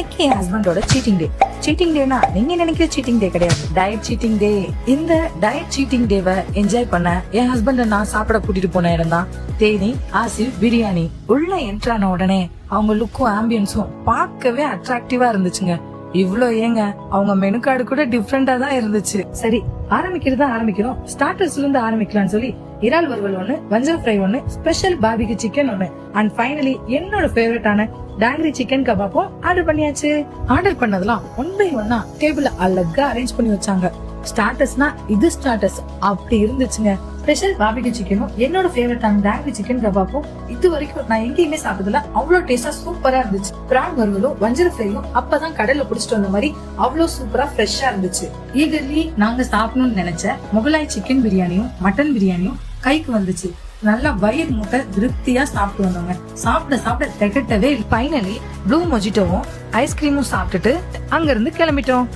இன்னைக்கு என் ஹஸ்பண்டோட சீட்டிங் டே. சீட்டிங் டேனா நீங்க நினைக்கிற சீட்டிங் டே கிடையாது, டயட் சீட்டிங் டே. இந்த டயட் சீட்டிங் டேவை என்ஜாய் பண்ண என் ஹஸ்பண்ட நான் சாப்பிட கூட்டிட்டு போன இடம் தான் தேனி ஆசிப் பிரியாணி. உள்ள என்ட்ரான உடனே அவங்க லுக்கும் ஆம்பியன்ஸும் பார்க்கவே அட்ராக்டிவா இருந்துச்சுங்க. இவ்ளோ ஏங்க, அவங்க மெனு கார்டு கூட டிஃப்ரெண்டா தான் இருந்துச்சு. சரி, ஆரம்பிக்கிறோம். ஸ்டார்டர்ஸ்ல இருந்து ஆரம்பிக்கலாம்னு சொல்லி இறால் வறுவல் ஒண்ணு, வஞ்சரம் ஃப்ரை ஒண்ணு, ஸ்பெஷல் பார்பிக்யூ சிக்கன் ஒண்ணு, அண்ட் ஃபைனலி என்னோட ஃபேவரட்டான டாங்கரி சிக்கன் கபாப்பும் ஆர்டர் பண்ணியாச்சு. ஆர்டர் பண்ணதெல்லாம் ஒன் பை ஒன்னா டேபிள்ல அழகா அரேஞ்ச் பண்ணி வச்சாங்க. ஸ்டார்டர்ஸ்னா இது ஸ்டார்டர்ஸ் அப்படி இருந்துச்சுங்க. ஸ்பெஷல் பார்பிக்யூ சிக்கனும் என்னோட ஃபேவரட்டான டாங்கரி சிக்கன் கபாப்பும் இது வரைக்கும் நான் எங்கேயுமே சாப்பிட்டதுல அவ்வளவு டேஸ்டா சூப்பரா இருந்துச்சு. பிரான் வறுவலும் வஞ்சரம் ஃப்ரையும் அப்பதான் கடல்ல புடிச்சிட்டு வந்த மாதிரி அவ்வளவு சூப்பரா ஃப்ரெஷ்ஷா இருந்துச்சு. ஈகர்லி நாங்க சாப்பிடணும்னு நினைச்ச முகலாய் சிக்கன் பிரியாணியும் மட்டன் பிரியாணியும் கைக்கு வந்துச்சு. நல்லா வயிறு முட்டை திருப்தியா சாப்பிட்டு வந்தோங்க. சாப்பிட திகட்டவே. ஃபைனலி ப்ளூ மொஜிட்டோவும் ஐஸ்கிரீமும் சாப்பிட்டுட்டு அங்க இருந்து கிளம்பிட்டோம்.